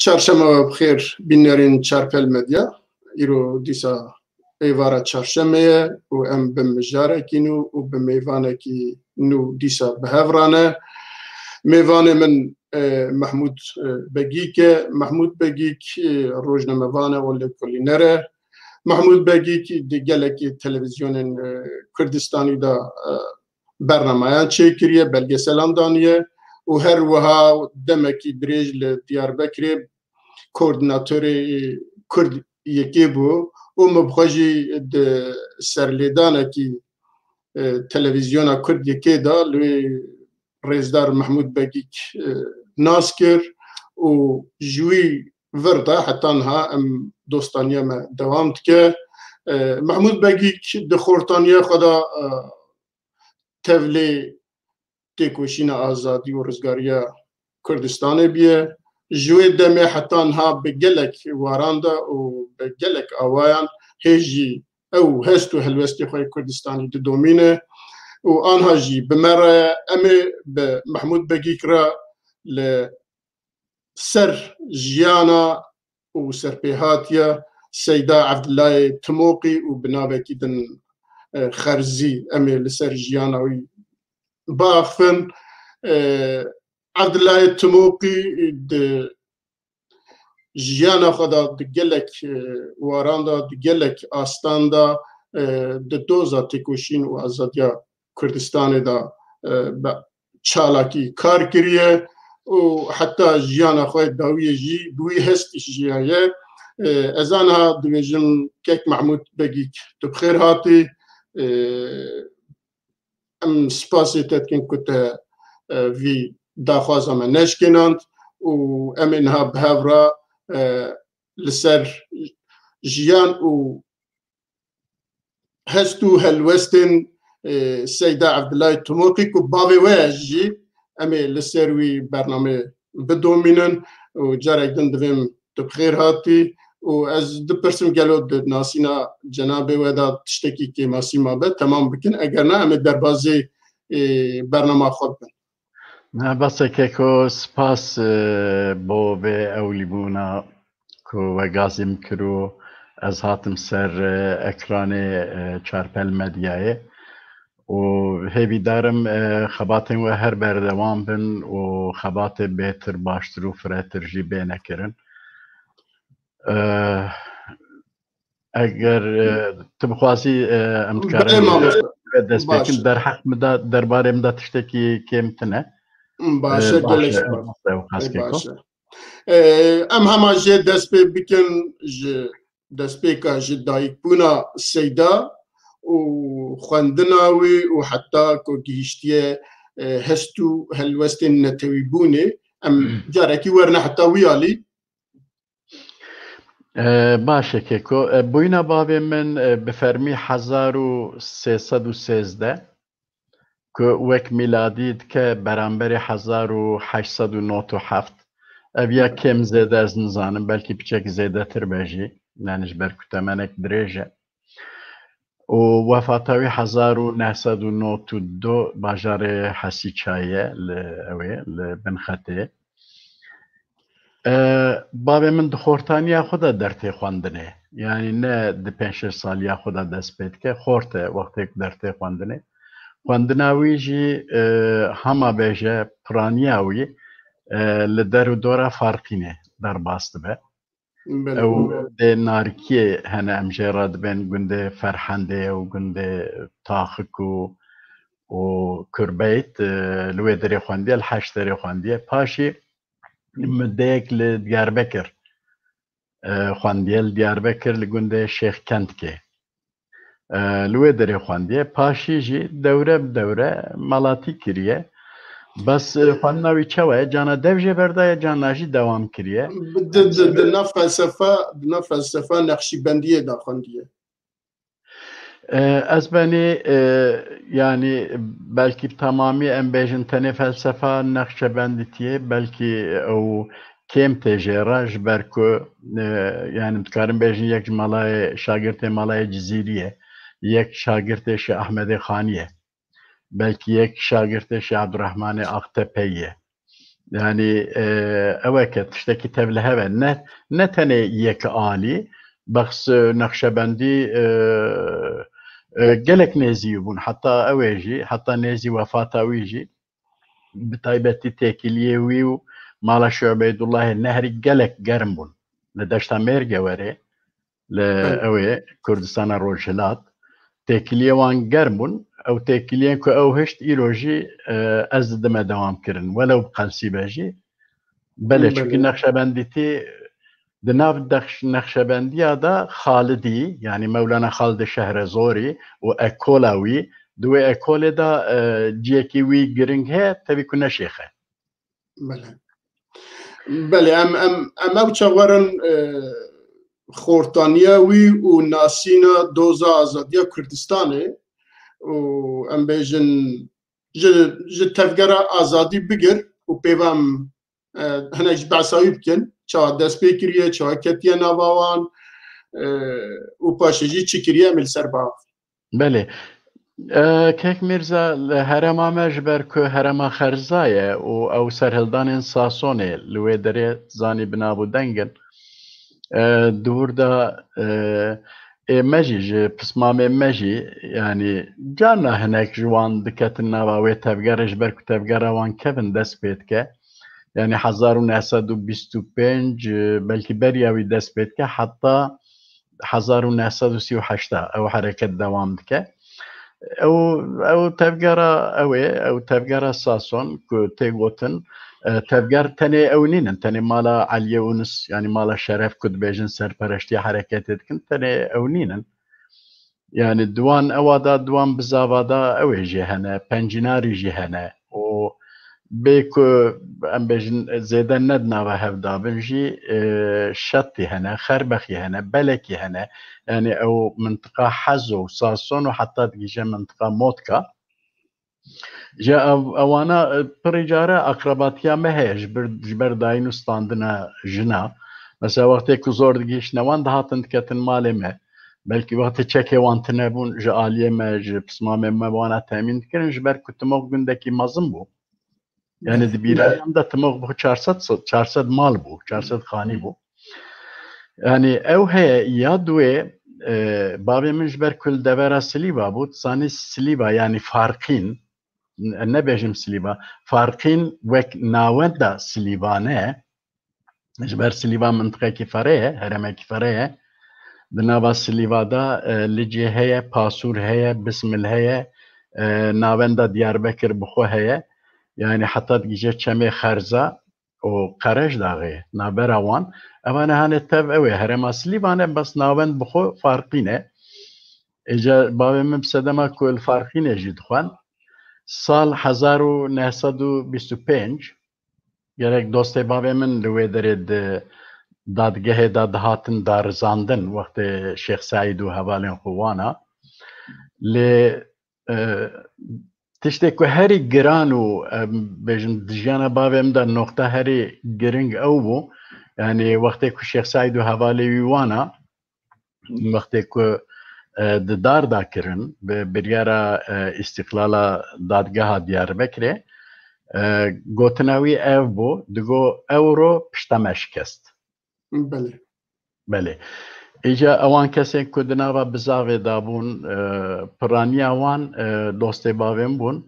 Çarşamba bixêr bînerên Çarpel Medya. Îro dîsa êvara çarşemeyê û em bi mijarekî nû û bi mêvanekî nû dîsa bi hev rane. Mêvanê min Mahmud Begîk e. Mahmud Begîk rojnamevan e û lêkolîner e. Mahmud Begîk di gelekî televizyonên Kurdistanî da bernameyan çêkiriye, belgeselan daniye û her wiha demekî dirêj li Diyarbekirê koordinatörê Kurd yekê bû û min bi xwe jî di serlêdanekî televizyona Kurd yekê da li wê rêzdar Mahmud Begîk nas kir û ji wî vir de heta niha em dostaniya me dewam dike. Mahmud Begîk di xortaniya xwe da tevlê têkoşîna azadî û rizgariya Kurdistanê bûye. Ji wê demê heta niha bi gelek waran da û bi gelek awayan hêj jî ew hest û helwestê xwe Kurdistanî didomîne û anha jî bi me re em ê bi Mahmud Begîk re li ser jiyana û serpêhatiya Seyda Evdillayê Timoqî û bi navekî din Xerzî em ê li ser jiyana wî biaxivin. Evdillayê Timoqî di jiyana xwe da di gelek waran da di gelek astan da di doza têkoşîn û azadiya Kurdistanê da çalakî kar kiriye û heta jiyana xwe dawiyê jî bi wî hestî jiyaye. Ez aniha dibêjim kek Mahmud Begîk tu bi xêr hatî. Em spasê te dikin ku te vî daxwaza me neşkênand û em ê niha bi hev re li ser jiyan û hest û helwestên Seyda Evdillayê Timoqî ku bavê we ye jî em ê li ser wî bername bidomînin û carek din divêm tu bi xêr hatî û ez dipirsim gelo di nasîna cenabê we da tiştekî kêmasî be temam bikin, eger ne em ê derbasê bernama xwe bikin. Basekê ku spas bo vê ewlîbûna ku vegazim kir û ez hatim ser ekranê Çarpel Medyayê û hêvî darim xebatên we her berdewam bin û xebatê bêtir, baştir û firehtir jî bê nekirin. Eger tu bixwazî em dikarin dest pêkin derheq me da derbarê min da tiştekî kêm tune. Baş e, gelek baş e. Em hema jê dest pê bikin ji destpêka ji dayîkbûna Seyda û xwendina wî û heta ku gihîştiye hest û helwestên netewîbûnê em carekî werne heta wî alî. Başekê ku bûyîna bavê min bi fermî 1313 ku wek mîladî dike beramberî 1897. Ev ya kêm zêde ez nizanim, belkî piçek zêdetir be jî, yani ji ber ku temenek dirêj e. û wefata wî 1992 bajarê Hesîçayê li ew ê li Binxetê. Bavê min di xortaniya xwe de dertê xwendinê, yani ne di 5-6 saliya xwe de dest pê dike, xort e wextê ku dertê xwendinê. Xwendina wî jî hema bêje piraniya wî li der û dora Farqînê derbas dibe. Ew dê narikiyê hene em jê re dibên gundê Ferhendê û gundê Taxik û Kurbeyt li wê derê xwendiye, li Heşterê xwendiye. Paşî müddeyek li Diyarbekir xwendiye, li Diyarbekir li gundê Şêxkendkê li wê derê xwendiye. Paşî jî dewre bi dewre malatî kiriye. Bes xwendina wî çawa ye? Cana dev jê berdaye, cana jî dewam kiriye. Di nav felsefa Neqşîbendiyê da xwendiye. Ez benî yani belkî tamamî em bêjin tenê felsefa Neqşebendîtiyê, belkî ew kêm tê jêra ji ber ku yani dikarin bêjin yek ji malayê şagirtê malayê Cizîrî, yek şagirtê Şêh Ehmedê Xanî ye, belkî yek şagirtê Şêh Abdurrahmanê Aqtepeyî ye. يعني اوك تشتكي تبلها نتني يك عالي بخس نقشبندي قالك نازي يبون حتى اويجي حتى نازي وفاتا ويجي بتايبتي تاكليه ويو مالا شو عبيد الله النهري قالك قرمبون لداشتا ميرجا وري لأوي كردستان روجلات تاكليه وان قرمبون او تاكليه كو او هشت ايروجي از دما دوام كرن ولو بقلسي باجي بله چونكي نقشبنديتي دناف نقشبندي هذا خالدي يعني مولانا خالد شهر زوري واكولاوي دوي اكول دا جيكي وي جرينج هي تبي كنا شيخه بله ام او چاورن خورتانیا وی و ناسینا دوزا آزادیا کردستانه و ام بیجن ج تفگرا آزادی بگر و پیوام هنج بعثایی بکن چا دست پیکریه چا کتیه نواوان و پاشجی چکریه مل سر باف بله كيك ميرزا هرما مجبر كو هرما خرزايا او سرهلدان ساسوني لوي دري زاني بنابو دنگن دور دا مجي بسمامي مجي يعني جانا هناك جوان دكتنا باوي تبقى بركو تبقى وان كيفن دس بيتك يعني 1925 بلكي برياوي دس بيتك حتى 1938 او حركة دوام دكه او تبقى ساسون كو تيغوتن تبقى تاني اونين تاني مالا علي ونس يعني مالا شرف كد بيجن سرپرشتي حركات كنت تاني اونين يعني دوان اوادا دوان بزاوادا اوي جهنه بنجناري جهنه و بيكو ام بيجن زيدا ندنا وهفدا بنجي شتي هنا خربخي هنا بلكي هنا يعني او منطقة حزو ساسون وحتى تجي منطقة موتكا جاء اوانا بريجارة اقرباتيا مهيج جبر داينو ستاندنا جنا مثلا وقتی که زور دگیش نوان دهاتن کتن مالی ما بلکه وقتی چکه وانتنه بون جالیه ما جبسمامه ما وانا تامین کرن جبر کتموق گندکی مزم بو يعني دبيران ده تموق بو 400 مال بو 400 خاني بو يعني او هي يادوي بابي من جبر كل دبرة سليبا بو تصاني سليبا يعني فارقين نبيجم سليبا فارقين وك ناودا سليبانه جبر سليبا منطقة كفارية هرمة كفارية دنابا سليبا دا لجي هي باسور هي بسم هي ناوندا ديار بكر بخو هي يعني حتى تجي كمي خرزة وقرش داغي نابراوان اما هاني تبعوي هرم اصلي بانا بس ناوند بخو فارقينه اجا بابي من بسدما كل فارقينه جد خوان سال 1925 gerek doste bابي من لوي دريد دادگه داد هاتن دارزاندن وقت شيخ سعيد و هوالين خوانا ل تشتی که هری گران و بجن دجانا بابم در نقطه هری گرنگ او بو یعنی وقتی که شیخ سعید و حوالی ویوانا وقتی که دار دا کرن به بریارا استقلال دادگاه دیار بکره گوتناوی او بو دگو او رو پشتمش کست بله ایجا اوان کسی که دنابا بزاوی دابون پرانی اوان دوستی باویم بون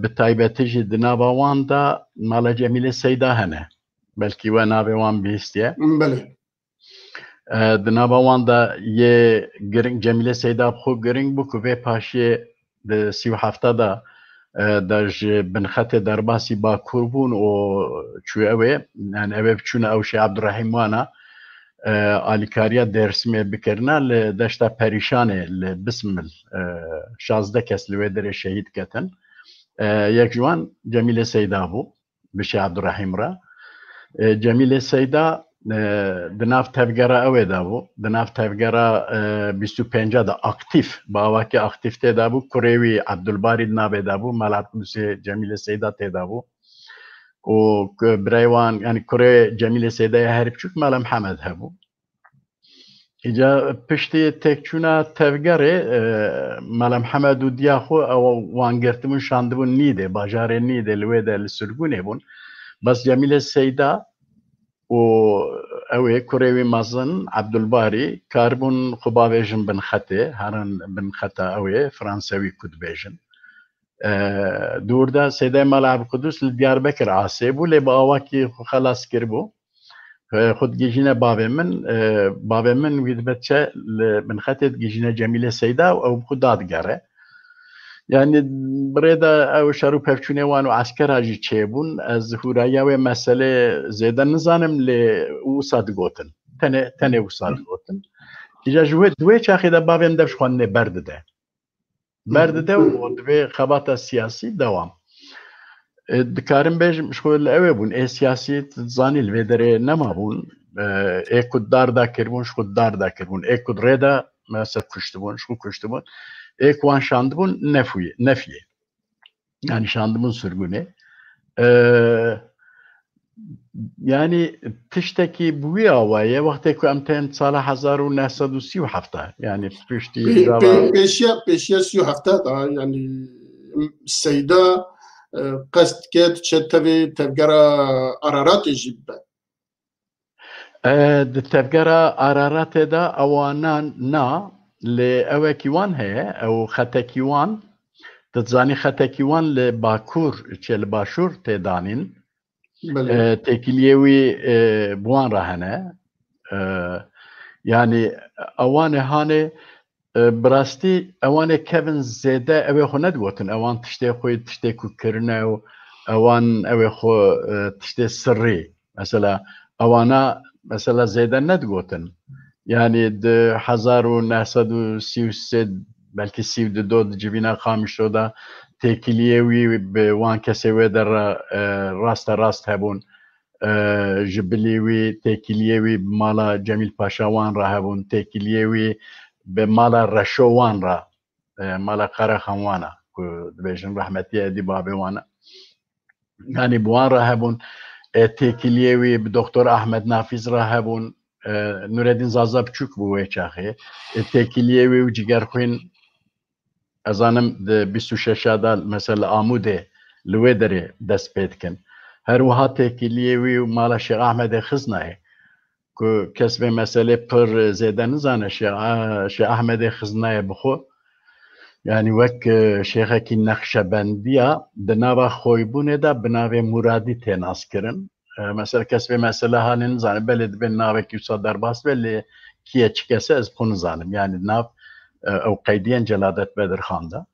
بتایبتی جی دنابا وان دا مالا جمیل سیدا هنه بلکی و نابی وان بیستیه دنابا وان دا یه گرنگ جمیل سیدا بخو گرنگ بو که پاشی ده 37 دا داج بنخط درباسی با کربون و چوی اوه یعنی اوه بچونه اوشی عبدالرحیم وانا آلیکاریا درسمه بکرنا لدشتا پریشانه لبسم 16 کس لوی در شهید کتن یک جوان جمیل سیدا بو بشی عبدالرحیم را جمیل سیدا دناف تفگره اوه دا بو دناف تفگره 25 دا اکتیف باوا که اکتیف تیدا بو کوریوی عبدالباری دنابه دا بو ملعب قدوسی جمیل سیدا تیدا بو و برایوان يعني كوري جميلة سيدايا هارب شوك مالا محمد هبو إجا پشتی تکچونا تفگره مالا محمد و دیاخو او وانگرتمون شاندبون نیده باجار نیده لویده لسرگونه بون بس جميل السيدة و كوريوي مازن عبد الباري كاربون خبابيجن بن خطي هرن بن خطا اوي فرنساوي كود بيجن دوردا سيدة ملعب قدس لديار بكر عاصب ولي باواكي خلاص كربو خود جيجينا بابي من ويدبتشا بن خطي جيجينا جميلة السيدة او خدات قاره يعني بريدا او شارو بفچونه وانو عسكر هاجي چيبون از هورايا و مسئله زيدا نزانم ل وصاد گوتن تنه وصاد گوتن اجا جوه دوه چاخي دا بابم دفش خوانه برد ده و دوه خباتا سياسي دوام دكارم بيج مشغول اوه بون اي سياسي تزاني الويدره نما بون اي كود دار دا كربون شكو دار دا كربون اي كود ريدا مثلا كشتبون شكو كشتبون ايك وان شاندبون نفيه يعني شاندبون سرگونه يعني تشتكي بويا وايه وقتك امتين صالح 1937 يعني بيشتي بيشيا 37 يعني السيدة قصد كيت تشتبي تفقرا قرارات جيبا تفقرا قرارات دا اوانا نا لأوه كيوان هي أو خطا كيوان تتزاني خطا كيوان لباكور چل باشور تدانين تكليوي بوان راهنه يعني اوان هاني براستي اوان كيفن زيدا اوه خو ندوتن اوان تشتي خوي تشتي كرنا اوان اوه خو تشتي سري مثلا اوانا مثلا زيدا ندوتن يعني د 1933 بلکه 32 جبینا خامش شده تکلیوی به وان کسی و در راست هبون جبلیوی تکلیوی مالا جمیل پاشاوان را هبون تکلیوی به مالا رشوان را مالا قرخانوانا که بیشن رحمتی دی بابی وانا يعني بوان را هبون تکلیوی به دکتر احمد نافذ را هبون نوردین زازا بچوک بوه چاخه تکلیوی و جگر خوین ازانم د 26 دا مثلا آموده لوی داره دست پید کن هر وها تکلیوی و مالا شیخ احمد خزنه که کسب مسئله پر زیده نزانه شیخ احمد خزنه بخو يعني وك شيخه كي نقشبندية دناوا خويبونه دا بناوي مرادي تناس كرن مثلا كسب مسألة هالين زانم بلد بين ناوي كي صدر باس بلي كي اتشكسه از بخون زانم يعني ناو او قيدين جلادت بدر خان دا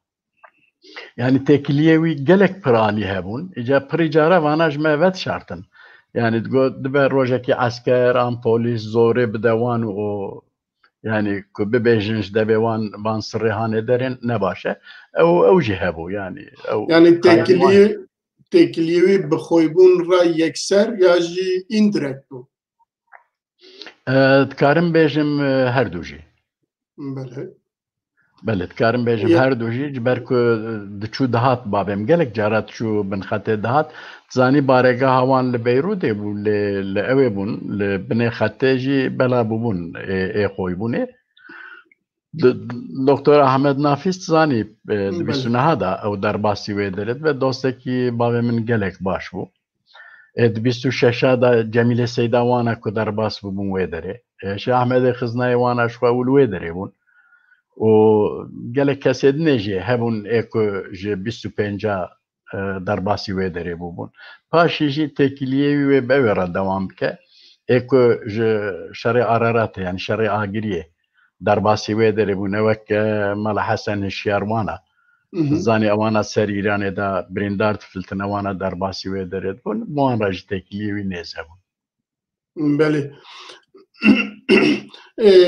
يعني تكليوي قلق براني هبون اجا بريجارة وانا جمعوات شارتن يعني تقول دبر روجاكي عسكر ام بوليس زوري بدوان و يعني ببيجنش دبي وان سريهان درين نباشه او جهبو يعني او يعني تكليوي بخويبون را يكسر ياجي اندركتو تكارم بيجم هردوجي بله تكارم بيجم هردوجي جبركو دچو دهات بابم گلك جارات شو بن خطه دهات زاني بارگاه هوان لبيروت بو لأوي بون لبني خطه جي بلا بون اي خويبونه دکتر احمد نافذ زانی دویستونه هدا او در باسی ویدرد و دوستکی بابی من گلک باش بو 26 دا جمیل سیدا وانا که در باس بون ویدره شیخ احمد خزنای وانا شو اول ویدره بون و گلک کسی نجی هبون ایکو جه 25 در باسی ویدره بون پاشی جی تکلیه و بیوره دوام که ایکو جه شرع عرارات یعنی شرع آگریه در باسی ویدره بونه وک مال حسن هشیاروانا زانی اوانا سر ایران دا بریندار تفلتن اوانا در باسی ویدره بون موان راج تکلیوی نیزه بون بله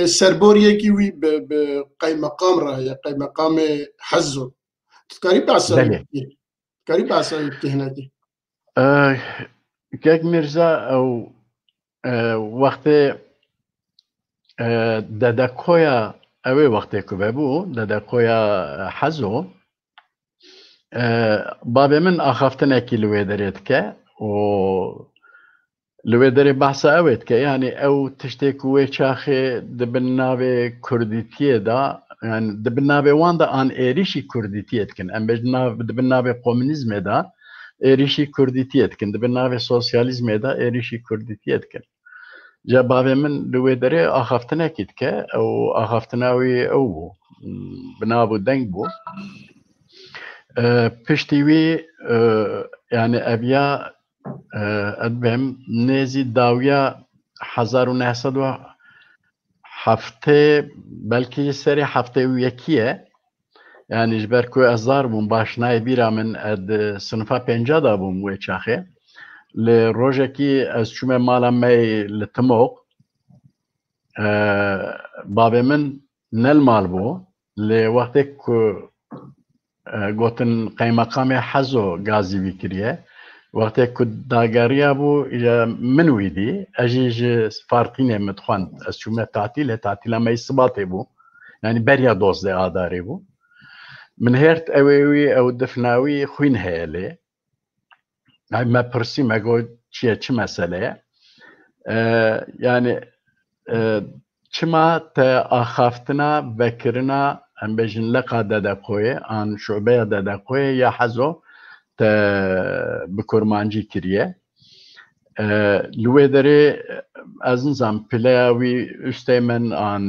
سربوریه کی وی به قای مقام را یا قای مقام حزو تکاری باسایی تهناتی که مرزا او وقت داداکویا اوی وقتی که ببو داداکویا حزو بابی من آخفتن اکی لوی دارید که و لوی داری بحثا اوید که یعنی او تشتیکوی چاخی دبناوی کردیتیه دا يعني دبناوی وان دا آن ایریشی کردیتیه کن ام بجناوی دبناوی کمونیزم دا êrişî Kurdîtiyê dikin. Di bin navê sosyalîzmê de êrişî Kurdîtiyê dikin. Ja bavê min li wê derê axaftinekî dike, ew axaftina wî ew bû. Bi nav û deng bû. Piştî wî yani eviya edbêm nêzî dawiya 1907 belkî serê heftê û yekî ye. Yani ji ber ku ez zar bûm başnayê bîra min sinifa pênca da bûm wê çaxê. Li rojekî ez çûme mala me li Timok. Bavê min nel mal bû. Lê wextê ku gotin qeymeqamê Hezo gazî wî kiriye. Wextê ku dageriya bû min wî dî. Ez jî ji Fartînê me dixwand. Ez çûme tatîlê, tatîla me Sibatê bû. Yani beriya 12 adarê bû. Min hêrt ew ê wî ew difna wî xwîn heye lê. Me pirsî me got çi mesele ye? Yani çima te axaftina vekirina em bêjin leqa Dedekoyê an şubeya Dedekoyê ya Hezo te bi kurmancî kiriye. Li wê derê ez nizam pileya wî üsteğmen an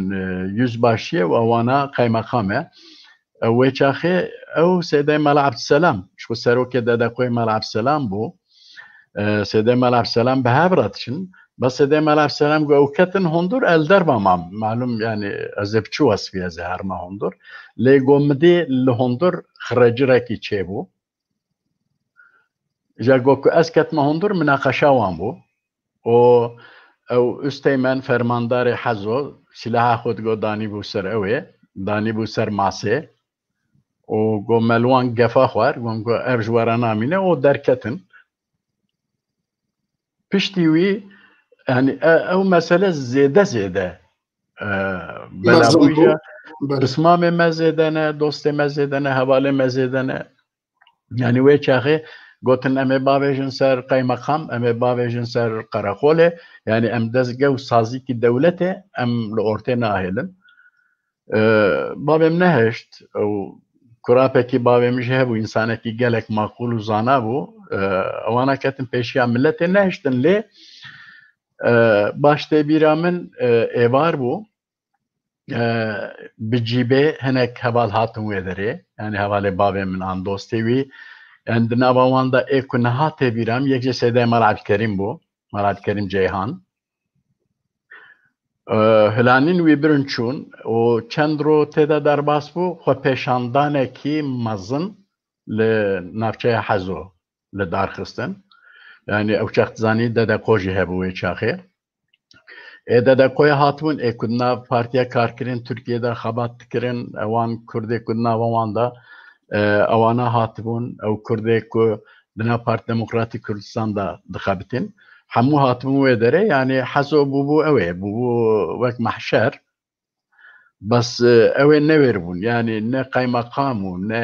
yüzbaşiye û wana qeymeqam e. Wê çaxê ew Sêdê Mala Ebdîselam ji ku serokê Dedekoyê Mala Ebdîselam bû. Sêdê Mala Ebdîselam bi hev re diçin. Bes Sêdê Mala Ebdîselam got ew ketin hundir el derva mam. Malum yani ez ê biçû wesfî ez ê herma hundir. Lê got midê li hundir xirecirekî çêbû. Ja got ku ez ketime hundir münaqeşa wan bû. O ew üsteğmen fermandarê Hezo silaha xwe digot danîbû ser ew ê. Danîbû ser masê. O got me li wan gefa xwar. Got ev ji were namîne o derketin. Piştî wî yani ew mesele zêde belabû pismamê me zêde ne, dostê me zêde ne, hevalê me zêde ne. Yani wê çaxê gotin em ê bavêjin ser qeymeqam, em ê bavêjin ser qereqolê. Yani em dezgew sazîkî dewletê em li ortê nahêlin. Bavêm neheşt ew kurapekî bavê min jî hebû însanekî gelek maqûl û zana bû. Wana ketin pêşiya milletê neheştin lê baştê bîra min êvar bû. Bi cîbê hinek heval hatin wê derê. Yani hevalê bavê min an dostê wî. Yani di nava wan da ê ku nehatê bîra min yek ji Sêdê Mala Ebdîkerîm bû. Mala Ebdîkerîm Ceyhan. Hilanîn wî birin çûn û çend ro têde derbas bû xwe pêşandanekî mezin li navçeya Hezo li darxistin. Yani ew çax dizanî Dedeko jî hebû wê çaxê. Dedekoya hatibûn ê ku nav Partiya Karkerên Tirkiyeyê de xebat dikirin, ewan Kurdê ku nava wan da ewana hatibûn, ew Kurdê ku di nav Partî Demokratîk Kurdistan da dixebitin. Hemû hatibûn wê derê yani Hezo bûbû ew ê, bûbû wek mehşer. Bes ew ê newêribûn. Yani ne qeymeqam û ne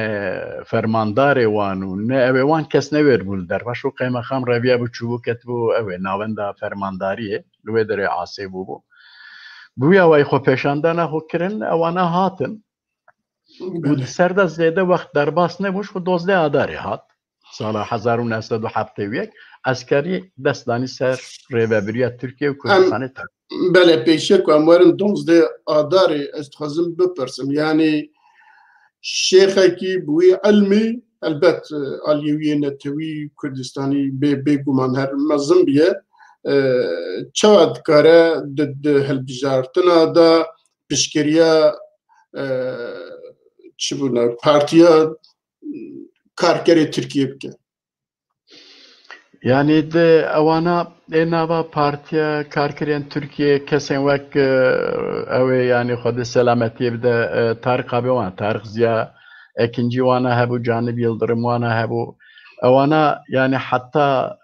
fermandarê wan û ne ew ê wan kes newêribûn li derbaş û qeymeqam reviya bû çûbû ketibû ew ê navenda fermandariyê li wê derê asê bûbû. Bûya wê xwe pêşandana xwe kirin ewana hatin. û di ser de zêde wext derbas nebû ji ku 12 adarê hat. Sala 1907 askerî dest danî ser rêveberiya Tirkiye û Kurdistanê ter. Belê pêşê ku em werin 12 adarê ez dixwazim bipirsim. Yani şêxekî bi wî elmî elbet aliyewiyê Netewî Kurdistanî bêguman her mezin biye. Çawa dikare di hilbijartina da piştgiriya çi bûne Partiya Karkerê Tirkiye bike. Yani de ewana nava Partiya Karkerên Tirkiye kesên wek ew ê yani xwedê selametiye bide Tarık abi wan, Tarık Ziya Ekincî wana hebû, Canîb Yıldırım wana hebû. Ewana yani hatta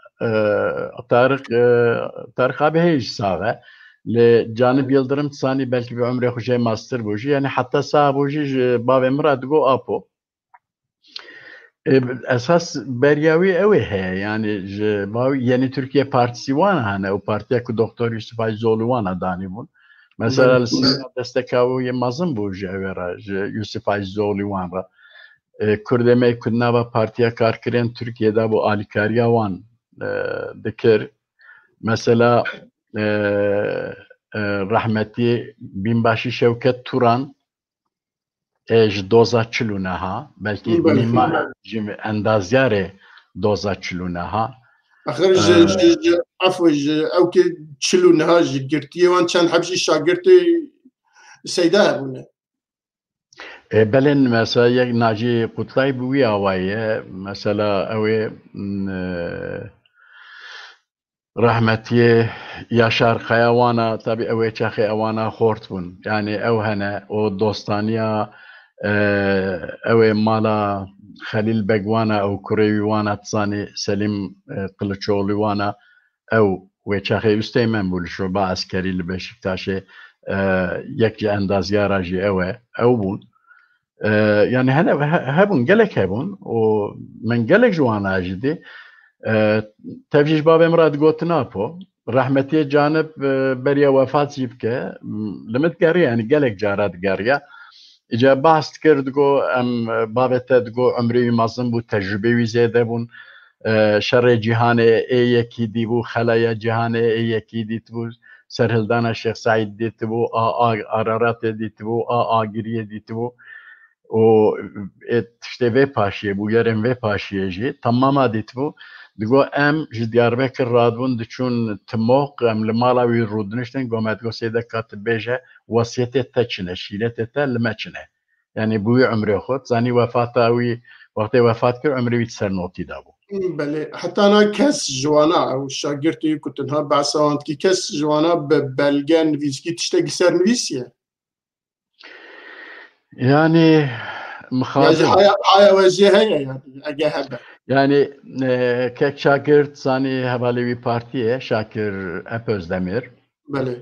Tarık abi heye jî sax e. Lê Canîb Yıldırım tisanî belkî bi umrê xwe jê master bû jî yani hatta sax bû jî ji bavê min re digo apo. Esas beriya wî ew ê heye yani ji bavê Yeni Türkiye Partîsî wan hene û partiya ku Doktor Yusuf Ayzoğlu wan danîbûn. Mesela li Sîrya desteka wî mezin bû ji ew re ji Yusuf Ayzoğlu wan re. Kurdemey Kudnava Partiya Karkirên Türkiye'de bu alikariya wan dikir. Mesela rahmetli Binbaşı Şevket Turan ji doza çilûneha belkî mîma ji endazyarê doza çilûneha. Axir ji ev ji ew kê çilûneha ji girtiyê wan çend hebjî şagirtê seyda hebûne. Belin mesela yek Naci Kutlay bu wî awayê mesela ew ê rahmetli Yaşar Xaya wana tabii ew ê çaxê ewana xort bûn. Yani ew hene o dostaniya ew ê mala Xelîl Beg wana ew kurê wî wana tizanî Selim Kılıçoğlu wana ew wê çaxê Üsteğmen bû li şoba askerî li Beşiktaşê yek ji endazyara jî ew e ew bûn. Yani hene hebûn gelek hebûn û min gelek ji wan jî dî tevjî ji bavê min re digotina po rahmetiyê canib beriya wefat jî bike li min digeriye yani gelek cara digeriye îca behs dikir digo em bavê te digo ömrê wî mezin bû tecrübê wî zêde bûn şerê cîhanê ê yekî dîbû xelaya cîhanê ê yekî dîtibû serhildana Şex Saîd dîtibû a Araratê dîtibû a Agiriyê dîtibû o tiştê vê paşiyê bû yerên vê paşiyê jî temama dîtibû digo em ji Diyarbekir radibûn diçûn Timok em li mala wî rûdiniştin gomet digo sêde ka tu bêje wasiyetê te çi ne şîretê te li me çi ne yani bû wî ömrê xwe zanî wefata wî wextê wefat kir ömrê wî ser notî dabû. Belê heta na kes ji wana ew şagirtê ku tenha behsa wan dikî kes ji wana bi belge nivîskî tiştekî ser nivîsiye. Yani mixabir haya we jê heye yani ege hebe. Yani kek şagirt zanî hevalê wî partiyê Şakir Epözdemir. Belê.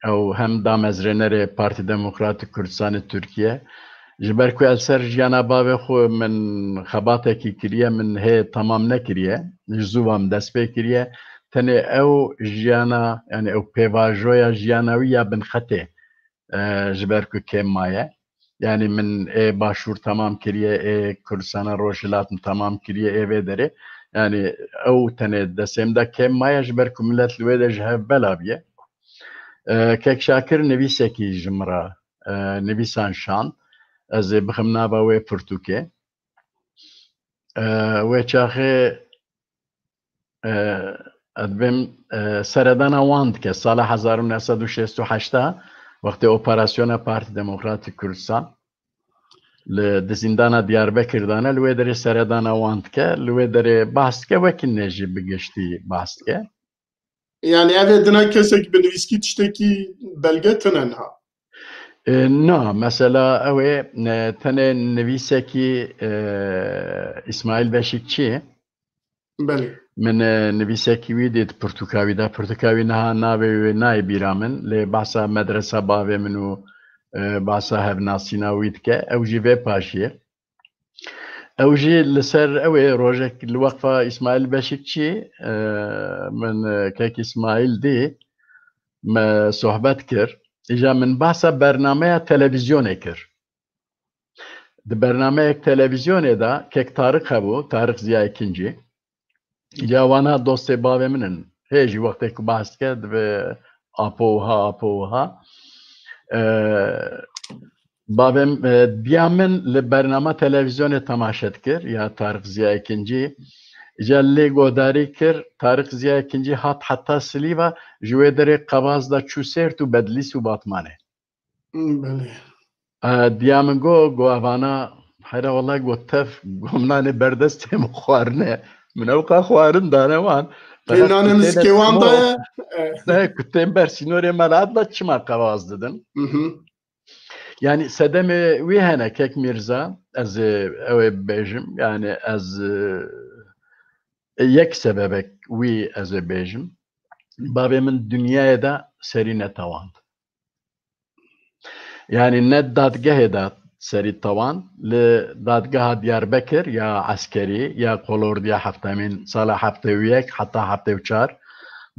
Ew hem damezrênerê Partî Demokratîk Kurdistanê Tirkiye ji ber ku el ser jiyana bavê xwe min xebatekî kiriye min hê temam nekiriye ji zû dest pê kiriye tenê ew jiyana yani ew pêvajoya jiyana wî ya binxetê ji ber ku kêm maye yani min ê başûr temam kiriye ê Kurdistana Rojhilatê temam kiriye ê vê derê yani ew tenê destêm de kêm maye ji ber ku millet li wê de ji hev belaviye. Kek Şakir nivîsekî ji min re nivîsan şand ez ê bixim nava wê pirtûkê wê çaxê ez dibêm seredana wan dike sala 1968 wextê operasyona Partî Demokratîk Kurdistan li di zîndana Diyarbekir dane li wê derê seredana wan dike li wê derê behs dike wekî nê jî bi giştî behs dike. Yani ev dina kesek bi nivîskî tiştekî belge tune niha. Na mesela ew ê tenê nivîsekî İsmail Beşikçi Belê. min nivîsekî wî dît Pirtûkawî de Pirtûkawî niha navê wê nayê bîra min lê behsa medresa bavê min û behsa hevnasîna wî dike ew jî vê paşiyê ew jî li ser ew ê rojek li weqfa İsmail Beşikçi min kek İsmail dî me sohbet kir îja min behsa bernameya televizyonê kir. Di bernameyek televizyonê de kek Tarık hebû Tarık Ziya İkinci îca wana dostê bavê min in hê jî wextê ku behs dike divê apo wiha bavê diya min li bername televizyonê temaşe dikir ya Tarık Ziya İkinci îca lê godarî kir Tarık Ziya İkinci hat heta silîva ji wê derê qebaz da çû sêrt û Bedlîs û Batmanê. Belê. Diya min got evana heyre wallahî got tev got min anê berdestê min xwarine min ew ka xwarin dane wan Pênanên zikê wan daye ku tên bersînorê melat da çima qebaz didin. Yani sedemê wî hene kek Mirza ez ew ê bêjim yani ez yek sebebek wî ez ê bêjim bavê min dunyayê de serî netewand. Yani ne dadgehê de serî tewand li dadgeha Diyarbekir ya askerî ya kolordiya heftemîn sala heftê û yek heta heftê û çar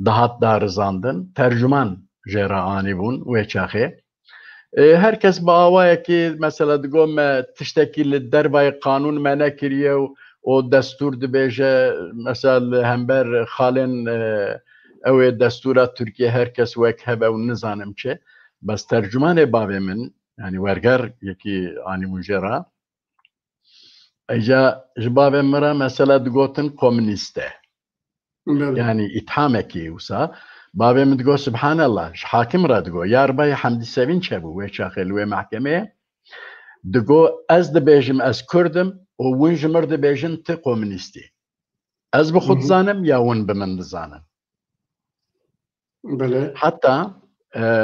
dihat da rizandin tercüman jê re anîbûn wê çaxê herkes باوایە ki mesela digom me tiştekî li dervayê qanûn me nekiriye û o destûr dibêje mesela hember xalên ew ê destûra Tirkiye herkes wek hebe û nizanim çi bes tercümanê bavê min yani werger yekî anîmûjera eja ji bavê min re mesela digotin komünîst e yani îthamekî wisa bavê min digot subhanallah ji hakim re digot ya ribayê Hemdî Sevîn çebû wê çaxê li wê mehkemeyê digot ez dibêjim ez Kurdim û hûn ji mir dibêjin tu komünîstî ez bi xwe dizanim ya hûn bi min dizanin heta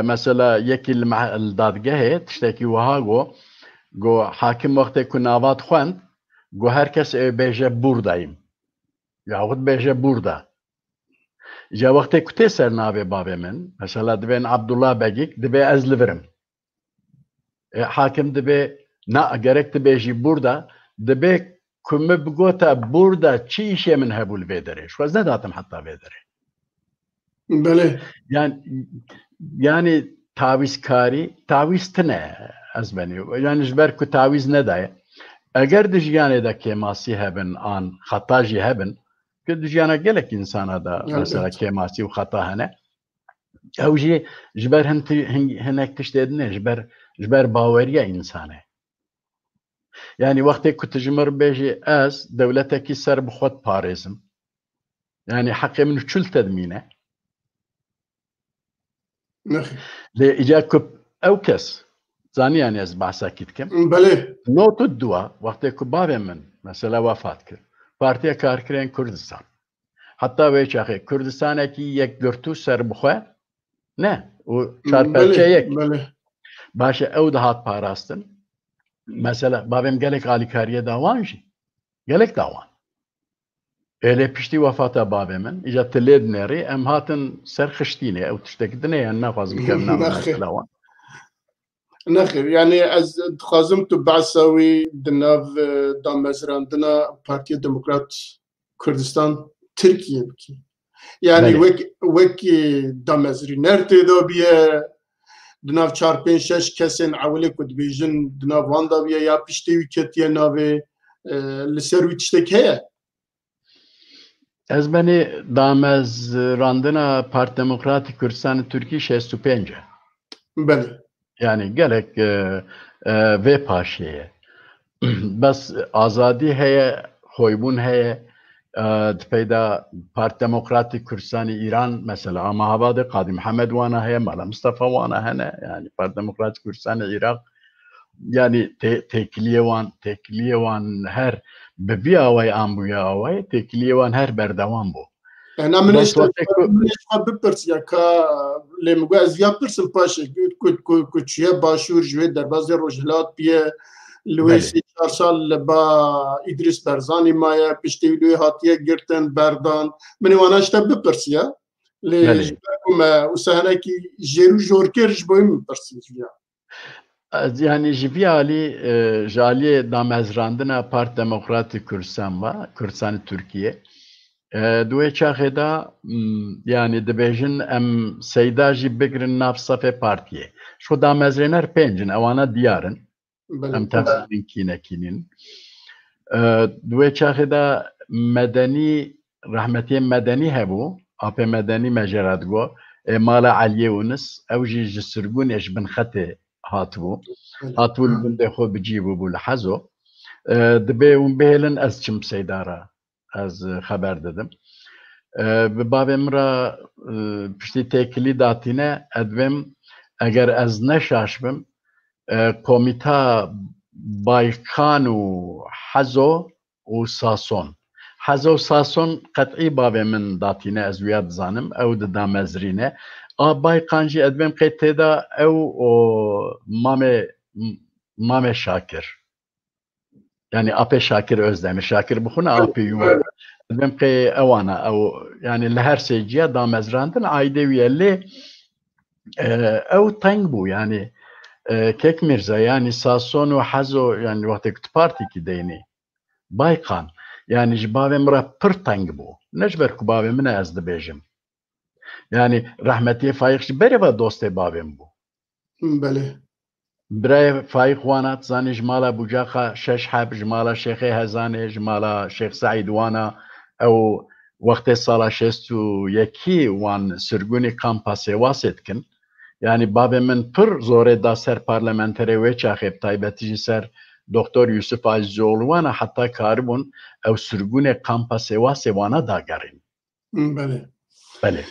mesela yekî li dadgehê tiştekî wiha got hakim wextê ku nava dixwend got herkes ê bêje bûrdayîm yahûd bêje bûrda ja wextê ku tê ser navê bavê min mesela dibên Abdullah Begîk dibe ez li virim hakim dibe na gerek dibêjî bûrda dibe ku me bigota bûrda çi îşê min hebû li vê derê xwez nedatim heta vê derê yani tavîzkarî tavîz tune ez benî yani ji ber ku tavîz nedaye eger di jiyanê de kêmasî hebin an xeta jî hebin ki di jiyana gelek insana da mesela kêmasî û xeta hene ew jî ji ber hinek tiştê dine ji ber baweriya însanê yani wextê ku tu ji mir bêjî ez dewletekî ser bi xwe diparêzim yani heqê min çûl tedmîne lê îca ku ew kes zanî yani ez behsekî dikim notu duwa wextê ku bavê min mesela wefat kir Partiya Karkerên Kurdistan heta wê çaxê Kurdistanekî yekgirtû ser bi xwe ne û çarpelçe yek baş e ew dihat parastin mesela bavêm gelek alîkariye dawan jî gelek dawan êlê piştî wefata bavê min îca tilê dinêrî em hatin ser xiştînê ew tiştekî dine yan naxwazim bikim dawan nexir yani ez dixwazim tu behsa wî di nav damezrandina Partiya Demokrat Kurdistan Tirkiye bikî yani wekî damezrîner tê dabiye di nav 4-5-6 kesên ewilê ku dibêjin di nav wan dabiye ya piştî wî ketiye navê li ser wî tiştek heye ez benî damezrandina Parti Demokratîk Kurdistanê Tirkî 65 yani gelek vê paşê bes azadî heye xwebûn heye peyda Parti Demokratîk Kurdistanê İran mesela Amahabadê Qadî Mihemed wana heye Mala Mustafa wana hene yani Parti Demokratîk Kurdistanê Iraq yani têkiliyê wan her bi vî awayê an bûye awayê têkiliyê wan her berdewam bû min bipirsiya ka lê min got ez ya pirsim paşê ku çiye başûr ji wê derbasê Rojhilat biye li wê sê 4 sal li ba İdris Berzanî maye piştî wê hatiye girtin berdan min ê wana ji te bipirsiya lê ji ber ku me wisa hinekî jêr û jorkêr ji bo wê min pirsim yani ji vî alî ji aliyê damezrandina Parti Demokratîk Kurdistan Kurdistanê Tirkiye di wê çaxê da yani dibêjin em seyda jî bigirin nav sefê partiyê ji xwe damezrêner pêncin ewana diyarin em tevsîlên kînekînin di wê çaxê da medenî rehmetiyê medenî hebû apê medenî me jê re digot mala Eliyê Wînis ew jî ji Sirgûnê ji bin xetê hatibû li gundê xwe bicîbû bû li Hezo dibê hûn bihêlin ez çim seydara ez xeber didim bi bavê min re piştî têkilî datîne edibêm eger ez neşaşibim komîta Baykan û Hezo û Sason Hezo Sason qetî bavê min datîne ez wiya dizanim ew di damezrîne a Baykan jî edibêm qê têda ew o Mamê Şakir yani apê Şakir Özdemir Şakir bixwîne apê Yuvan edibêm qê ewana ew yani li her sê ciya damezrandin aîdê wî ye lê ew teng bû yani Kek Mirza yani Sason û Hezo yani wextê ku tu partîkî deynê Baykan yani ji bavê min re pir teng bû ne ji ber ku bavê min e ez dibêjim yani rehmetiyê Faîq ji berê ve dostê bavê min bû برای فایق وانات زانی جمالا بوجاقا شش حب جمالا شیخ هزانه جمالا شیخ سعید وانا او وقت سالا شستو یکی وان سرگونی کامپاسی واسط کن yani babê min pir zorê da ser parlamenterê wê çaxê bi taybetî jî ser Doktor Yusuf Azizioğlu wana heta karibûn ew sirgûnê kampa Sêwasê wana dagerîn. Belê. Belê.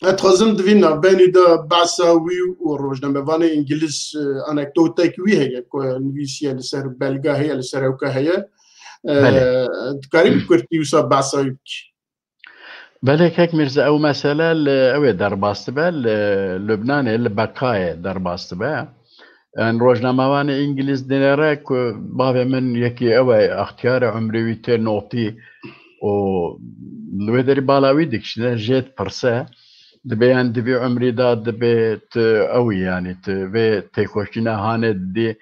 Dixwazim divî navbenî de behsa wî û rojnamevanê îngilîz anekdotek wî heye ku nivîsiye li ser belga heye li ser ewke heye. Dikarî bi Kurtî wisa behsa wî bikî. Belê kek Mirza ew mesele li ew ê derbas dibe li Lubnanê li Beqayê derbas dibe. Yani rojnamevanê İngiliz dinêre ku bavê min yekî ew e extiyara umrê wî tê notî û li wê derî bala wî dikişîne jê pirse dibe yan divê umrî da dibe tu ew yani tu vê têkoşîna hanê didî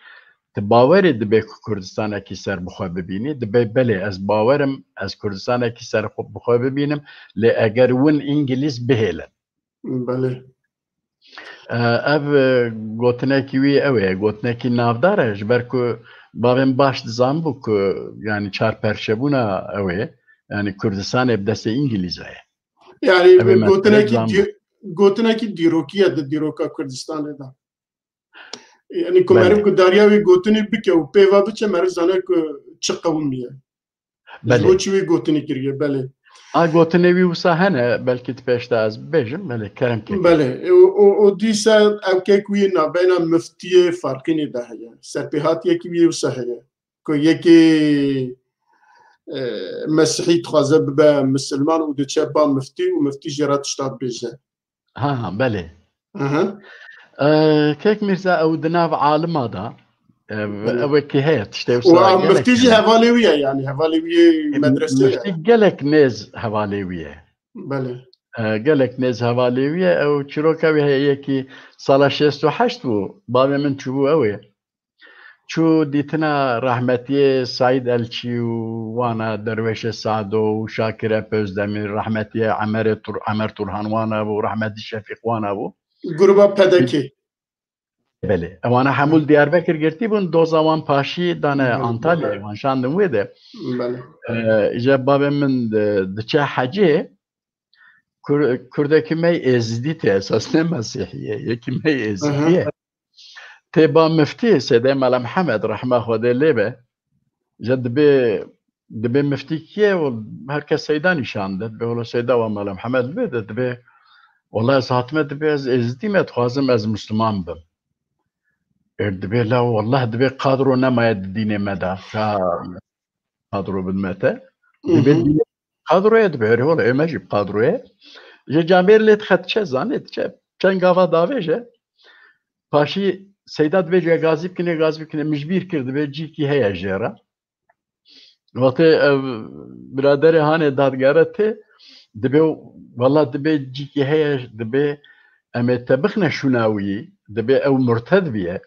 tu bawerê dibe ku Kurdistanekî ser bi xwe bibînî dibe belê ez bawerim ez Kurdistanekî ser bi xwe bibînim lê eger win İngiliz bihêlin. Belê. Ev gotinekî wî ew ê gotinekî navdar e ji ber ku bavên baş dizanbû ku yani çarperşebûna ew ê yani Kurdistanê bi destê İngilîz e. Yani gotinekî dîrokiye di dîroka Kurdistanê de. Yani ku meriv ku dariya wî gotinê bike û pêva biçe meriv zane ku çi qewimiye. Ji bo çi wî gotinê kiriye belê. Gotinê wî wisa hene belkî tu pêş de ez bibêjim belê kerem kek. Belê û dîsa ew kek wî navbena miftiyê farqînê de heye. Serpêhatiyekî wî wisa heye. Ku yekê Mesihî dixwaze bibe misilman û diçe ba miftî û miftî jê re tişta bêje. Belê. Kek Mirza ew di nav alima da wekî heye tiştê wisa miftî jî hevalê wî ye yani hevalê wî medresê ye. Miftî gelek nêz hevalê wî ye. Belê. Gelek nêz hevalê wî ye ew çîroka wî heye yekî sala 68 bû bavê min çûbû ew ê çû dîtina rahmetiyê Saîd Elçî û wana Derweşê Sado û Şakir Ep Özdemir rahmetiyê Emer Turhan wana bû rahmetî Şefîq wana bû. Gruba pedekê. Belê. Ewana hemûl Diyarbekir girtî bûn doza wan paşî dane Antalyayê wan şandin wê de. Je bavê min diçe hecê Kurdekî me Êzidî tê esas ne Mesîhî ye yekî me Êzidî ye. Têba miftî Sêdê Mele Mihemed rehma Xwedê lê be je dibe miftî kî ye û herkes seyda nîşan de dibe wala seyda wan Mele Mihemed bê de dibe wala ez hatime dibe ez Êzidî me dixwazim ez Müslüman bim. Dibe la wallah dibe qadro nemaye di dînê me de qadro bilme te. Dibe qadroya dibe herî wala ême jî qadroya ji camêr lê dixetiçe zanê diçe çend gava davê je paşî Seyda dibe je gazî bikine mijbîr kir dibe cîkî heye jê re. Wextê ev biraderê hanê dadgere tê dibe wallah dibe cîkî heye dibe em ê te bixine şûna wî dibe ew murted bîye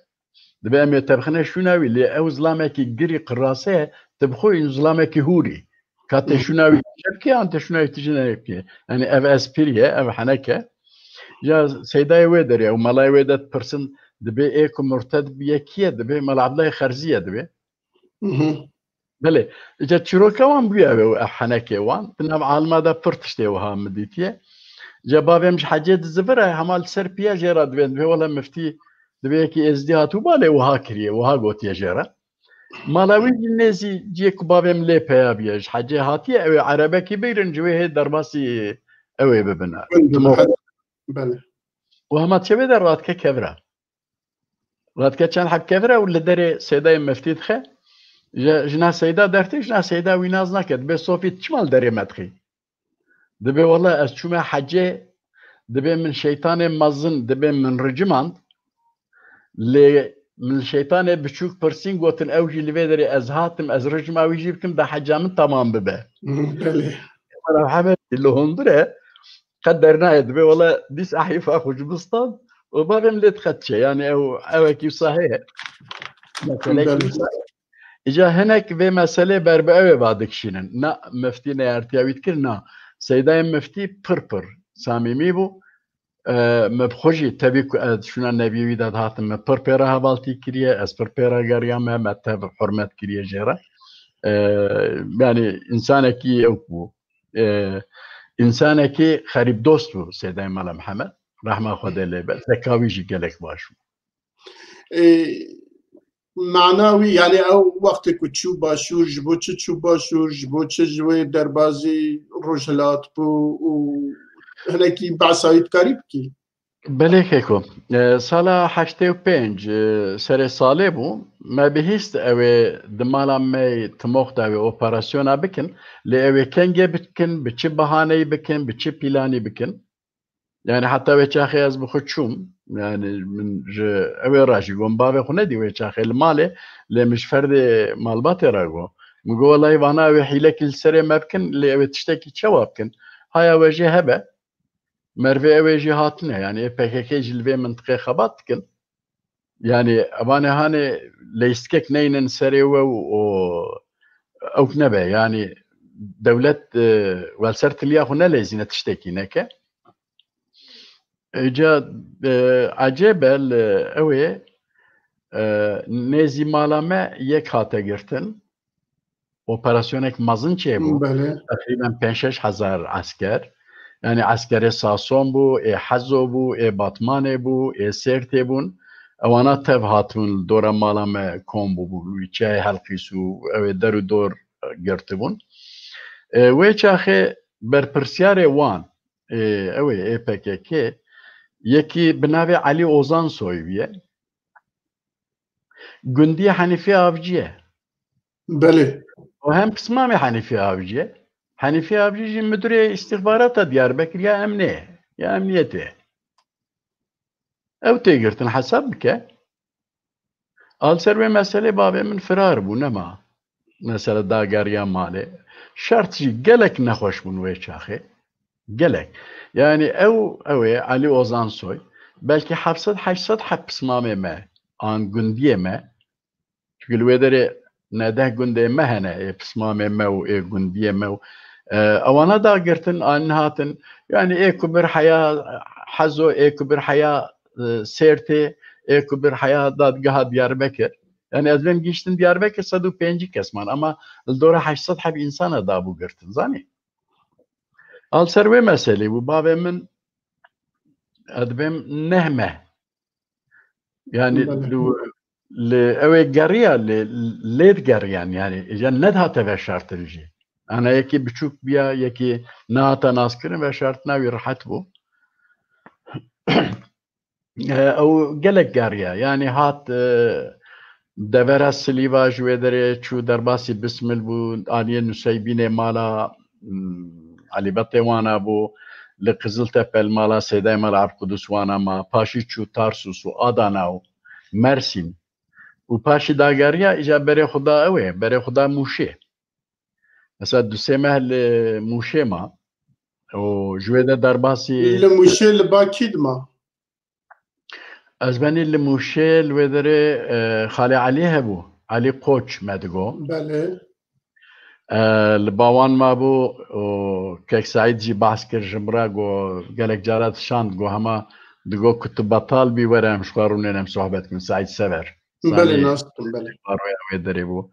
dibe em ê te bixine şûna wî lê ew zilamekî girî qirasê ye tu bixwî zilamekî hûrî ka tê şûna wî bikî an tê şûna wî tijî nebikî yani ev espîr ye ev heneke ya Seydayê wê derê ew melayê wê de pirsin dibe ê ku murted bîye kî ye dibe Mela Abdullah Xerzî ye dibe. Belê je çîroka wan bûye ew henekê wan di nav alima de pir tiştê wiha min dîtiye. Je bavê min ji hecê dizivire hema li ser piya jê re dibe dibe wala miftî dibe yekî Êzidî hatû balê wiha kiriye wiha gotiye jê re. Mala wî jî nêzî ciyê ku bavê min lê peya bîye ji hecê hatiye ew ê erebekî bigrin ji wê hê derbasî ew ê bibine. û hema çêvê de radike kevre. Radike çend heb kevre û li derê sêdayê miftî dixe jina Seyda dertê jina Seyda wî naz nake dibe Sofî çimal derê me dixî. Dibe wallah ez çûme hecê dibe min şeytanê mezin dibe min ricimand lê min şeytanê biçûk pirsîn gotin ew jî li vê derê ez hatim ez ricima wî jî bikim da heca min temam bibe. Mela Mihemed li Hundirê qet dernaye dibe wallah dîs ehîfa xwe ji bistan û bavê min lê dixetiçe yani ewekî wisa heye. İca hinek vê meselê ber bi ew ê va dikişînin. Na miftî neyartiya wî dikir na Seydayê miftî pir samîmî bû مبخوجی تبی شونا نبیوی داد هاتم پر پیرا هوالتی کریه از پر پیرا گریام متب حرمت کریه جرا yani insaneki yok bu insaneki xarib dost bu Seyday Mala Muhammed rahma Xodele be zekavici gelek baş معناوي يعني او وقت كو تشو باشور جبو تشو باشور جبو تشجوي دربازي رجلات بو وهناكي بعصايد قريب كي بلکه سالا 85 سر ساله بو ما بهست اوه دمالا می تموخت اوه اپراسیونا بکن لی اوه کنگه بکن بچه بهانه بکن بچه پیلانی بکن yani hatta ve çaxi az bu xçum yani min ev raji gom bave xune di ve çaxi male le mish ferde malbat rago mu go wallahi vana ve hilek il sere mabkin le ev tişteki çavabkin haya ve hebe merve ev jihatne yani PKK jilve mıntıka xabatkin yani abane hani leiskek neynen sere ve o oknebe yani devlet vel sertliya xune lezine tişteki neke جا عجیبه اوه نزی مالامه یک هاته گرتن اپراسیونک مزن چه بو تقریبا 5-6 هزار عسكر yani askeri Sason bu, Hazo bu, Batmane bu, Serte bun. Avana tev hatun dora malame kombu bu, içe halkisu, ev deru dor girti bun. Ve çaxe berpersyare wan, ev PKK yeki binave Ali Ozan Soyviye, Gündi Hanifi Avcı'ye. Beli. O hem kısmı Hanifi Avcı'ye. Hanifi Avcı müdüre istihbarata Diyarbakır ya emniye, ya emniyete. Ev tegirtin hasab ke. Al serve mesele babemin firar bu nema. Mesela dagariya mali. Şartçı gelek ne hoş bunu ve çahe. Gelek. Yani ev Ali Ozan Soy. Belki 700-800 hapis me an gündiye me. Çünkü lüvedere nede gündiye me hene pismame me o gündiye me o. Avana da girtin anhatın yani kubir haya hazo kubir haya serti kubir haya dadgah Diyarbakır. Yani az ben geçtim Diyarbakır 105 kesman ama dora 800 hab insana da bu girtin zani. Al serve mesele bu babemin adbem nehme. Yani له گریا لید گریان yani ne daha ve şartlıcı. Ana yeki buçuk biya yeki nata naskırın ve şartına bir rahat bu. O gelek geriya yani hat devera slivaj ve dere çu derbasi bismil bu aniye nüseybine mala Ali Batewana bu li Kızıltepe mala Seday mala Arkudus wana ma paşi çu Tarsus Adana Mersin و پاشی داگریا ایجا بره خدا اوه بره خدا موشه مثلا دو سه محل موشه ما و جویده در باسی لموشه لباکید ما از بنی لموشه لودره خالی علی هبو علی قوچ مدگو بله لباوان ما بو کک سعید جی بحث کر جمرا گو گلک جارات شاند گو هما دگو کتب بطال بی ورم شکارونه نم صحبت کن سعید سور بله ناستم بله باروی داری بو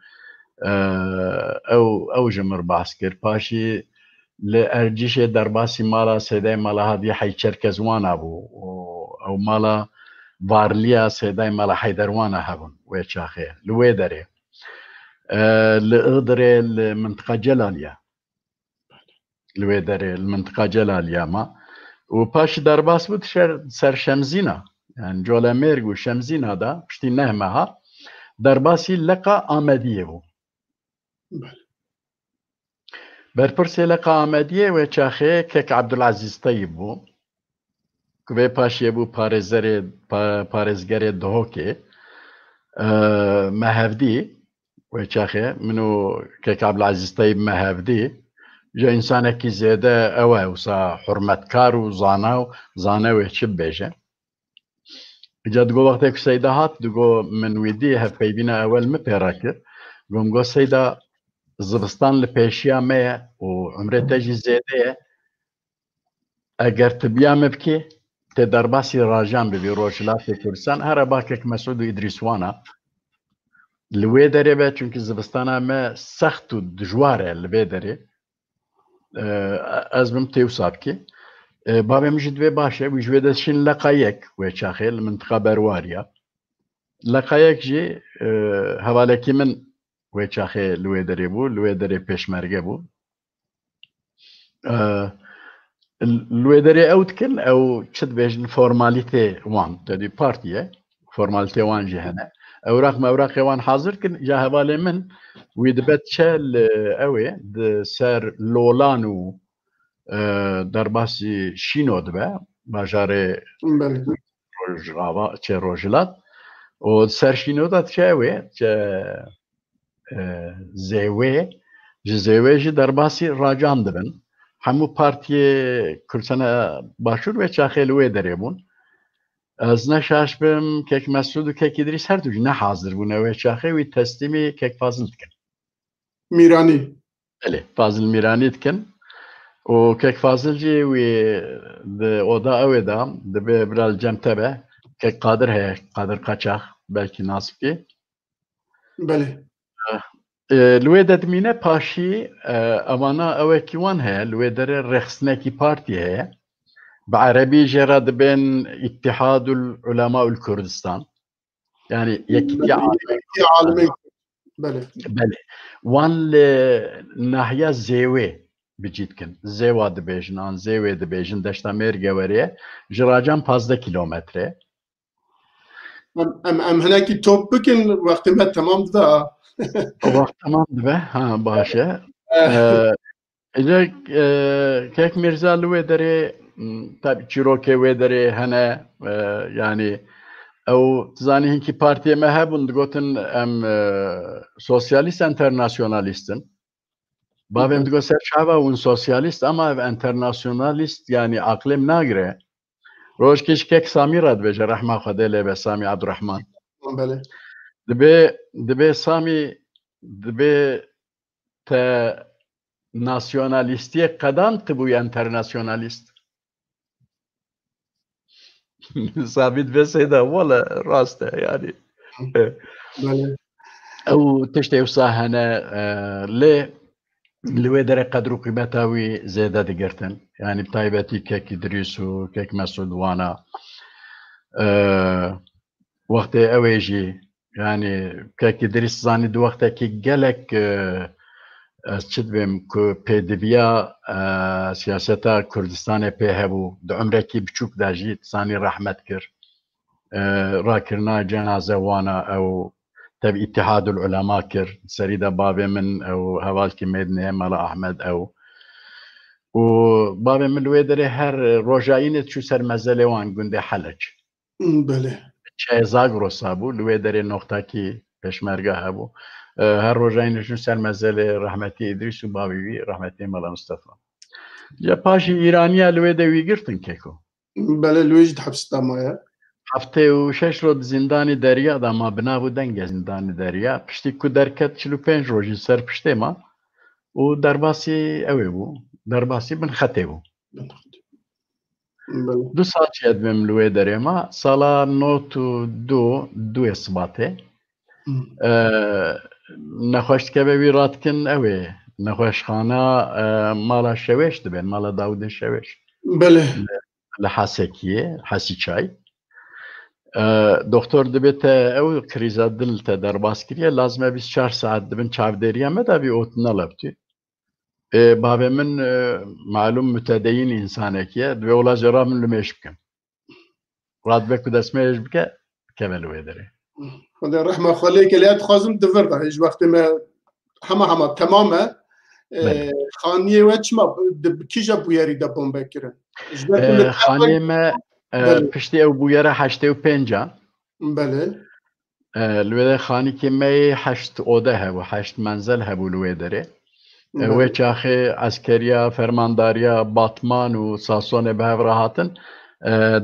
او جمر بحث کرد پاشی لارجیش در باسی مالا سیدای مالا هدی حی چرکزوانا بو او مالا وارلیا سیدای مالا حیدروانا هبون و چاخه لوی داری لأقدر المنطقة جلالية لوی داری المنطقة جلالية ما و پاشی در باس بود سر شمزینا yani Colemerg و Şemzina da pişti nehmeha derbasi leka Ahmediye bu. Berpirse leka Ahmediye ve çaxe kek Abdülaziz Tayyip bu. Ve paşiye bu parezgere dohoke mehevdi ve çaxe minu kek Abdülaziz Tayyip mehevdi. Ja insaneki zede eve usa hürmetkar u zana ve çib beje. جا دگو وقتی که سیدا هات دگو من ویدی هف پیبینا اول مپیرا کر گم گو سیدا زبستان لپیشیا میه و عمره تجی زیده اگر تبیا مبکی ته درباسی راجان ببی روجلاتی کردستان هر باکک مسعود و ادریس وانا لوی داره به چونکه زبستانه ما سخت و دجواره لوی داره از بم تیوساب کی بابا مجد به باشه ویجوه دشین لقایک و چاخیل منطقه برواریا لقایک جی حواله من و چاخه لوی داره بو لوی داره پیشمرگه بو لوی داره اوت کن او چت بیشن فرمالیته وان تدی پارتیه فرمالیته وان جهنه اوراق وان حاضر کن جا حواله من ويدبت شال اوي د سر لولانو درباسی شینو دبه باجاره روجغاوا چه روجلات و سر شینو داد چه اوي چه زیوه جی درباسی راجان دبن همو پارتی کردستان باشور و چاخیلوی دریبون از نشاش بم کک مسعود و کک ادریس هر دوی نه حاضر بونه و چاخی وی تسلیمی کک فاضل دکن میرانی بله فاضل میرانی دکن و کک فاضل جی وی د oda اوی دا دبه برال جمته به کک قادر هی قادر قاچاق belki nasip ki بله لوی ددمینه پاشی امانا اوی کیوان هی لوی دره رخصنکی پارتی هی بعربي جرد بين اتحاد العلماء الكردستان يعني يكتي عالمي بله وان ناحية زيوي بجيتكن زيوا دبيجنان زيوي دبيجن دشتا ميرجوريه جراجان 15 كيلومتر ام هناكي توب بكن وقت ما تمام ده وقت تمام ده ها باشه اذا كيك ميرزا لوي دري tabi çiroke ve dere hene yani او تزانی هنکی پارتی ما هبون دگوتن ام سوسیالیست انترناسیونالیستن بابم دگو سر شعبه اون سوسیالیست اما انترناسیونالیست yani aklım nagre روش کش کک سامی راد بجه رحمه خدا له سامی عبدالرحمن بله دبه سامی دبه تا ناسیونالیستی قدان تبوی انترناسیونالیست ثابت بسيده ولا راسته يعني او تشتي وصاهنا ليه لوي دري قدر قيمتاوي زياده دقرتن يعني بتايبتي كيك ادريس وكيك مسعود وانا وقت اويجي يعني كيك ادريس زاني دو وقت كي قالك چدبم که پیدویا سیاستا کردستان پیهبو د عمرکی بچوک داجی ثانی رحمت کر راکرنا جنازه وانا او تب اتحاد العلماء کر سریدا باب من او حوال کی مدنه مال احمد او و باب من ویدره هر روجاین چو سر مزله وان گنده حلج بله چه زاگروس ابو ویدره نقطه کی پشمرگه ابو هر روزاینشون سر مسئله رحمتی ادریس و باویوی رحمتی مالا مصطفى یا پاشی ایرانی الوی دوی گرتن کیکو بله لویج حبس دامایا هفته و 6 روز زندانی دریا دا ما بنابو دنگ زندانی دریا پشتی کو درکت 45 روزی سر پشتی ما و درباسی اوی بو درباسی بن خطه بو بله 2 ساعت یدمم لوی دریا ما سالا نوتو دو اثباته نخواست که به ویرات کن اوه نخواست خانه مالا شوش دبین مالا داود شوش بله لحاسکیه حسی چای دکتر دبیت او کریزا دل تا در باس کریه لازمه 24 ساعت دبین چاودریه مده بی اوتنا لبتی بابه من معلوم متدین انسانه کیه دبی اولا جرا من لمیش بکن راد بکو دسمهش بکه کملوه داره خدا رحمه خاله که لیت خازم دور ده هیچ وقتی ما همه تمامه خانیه و چما کیجا بویری ده بومبه کرن خانیه ما پشتی او بویره 85 بله لوی خانی که می 8 اوده هبو 8 منزل هبو لوی داره و چاخه عسکریا فرمانداریا باتمان و ساسون به راحتن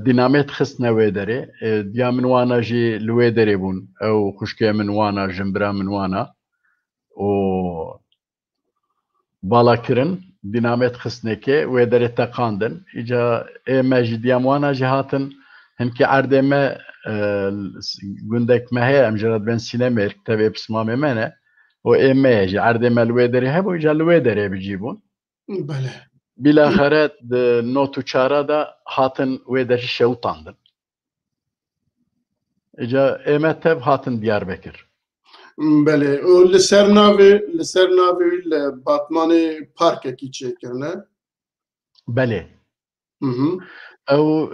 دینامیت خست نوی داره دیا منوانا جی لوی داره بون او خوشکه منوانا جنبرا منوانا و بالا کرن دینامت خستنکه و داره تقاندن ایجا مجید یاموانا جهاتن هم که عرضه ما گندک ماهی امجرد بن سینما کتابی بسمام منه و ماهی عرضه ما لوی داره هم و ایجا لوی داره بجیبون بله بالاخره نوتو چارا دا هاتن و داره شوطاندن ایجا تب هاتن دیار بکر بله و لسر ناوی باتمان پارک کی چه کرنه بله او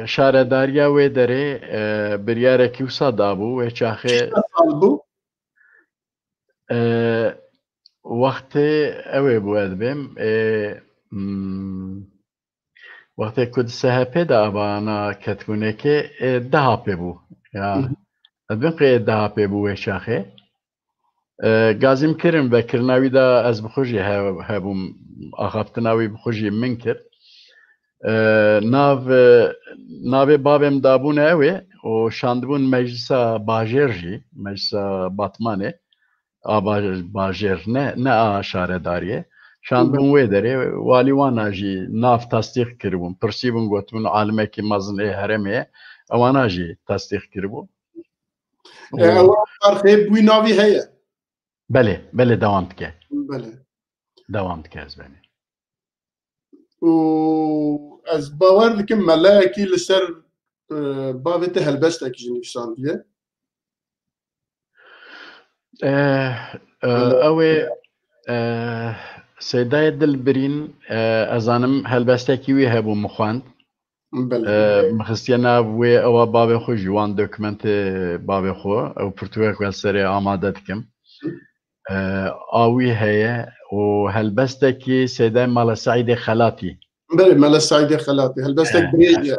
شارداریا و داره بریاره کیوسا دابو و چاخه وقت اوه بود بیم وقت کد سهپه دا بانا کتگونه که ده هپه بو یا ادبین قیه ده هپه بو و چاخه گازیم کرم و کرناوی دا از بخوشی هبوم آخافتناوی بخوشی من کرد ناو بابم دابونه اوه و شاندبون مجلسا باجر جی مجلسا باتمانه باجر نه آشاره داریه شاندبون وی داره والیوانا جی ناف تصدیق کربون پرسیبون گوتبون عالمه که مزن هرمه اوانا جی تصدیق کربون اول فرقه بوی ناوی هیه بله دوام که بله دوام که از بینه و از باور دکم ملاکی لسر باوت هلبست اکی جنیفسان دیه اوه سیدای دلبرین ازانم هلبستکی وی هبو مخواند مخستینا وی او باب خو جوان دوکمنت باب خو او پرتوک وسری آماده دکم آوی هیا و هلبستکی سیدای مال سعید خلاتی بله مال سعید خلاتی هلبستک بریجه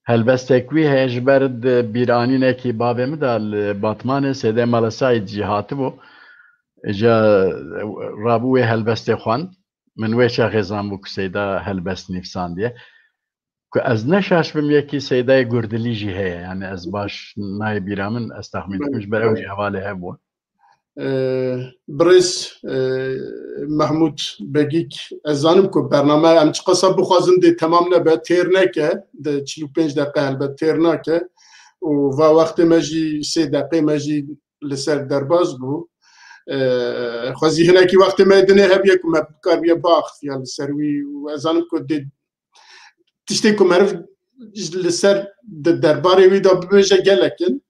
هلبستک وی هیا جبرد بیرانی نکی باب مدال باتمان سیدای مال سعید جهات بو جا رابوه هلبست خواند من ویچه غزان بو که سیدا هلبست نفسان دیه که از نشاش بم یکی سیدای گردلی جی هیا یعنی از باش نای بیرامن استخمین کمش برای اوجی حواله هبون برز محمود بگیک ازانم که برنامه امچ قصاب بخوازم دی تمام نبه تیر نکه دی 45 دقیقه البته تیر نکه و وقت مجی 3 دقیقه مجی لسر درباز بو خوازی هناکی وقت مدنه هبیه که مبکار بیه باخت یا لسروی و ازانم که دی تشتی که مرف لسر درباره وی دا ببیجه گلکن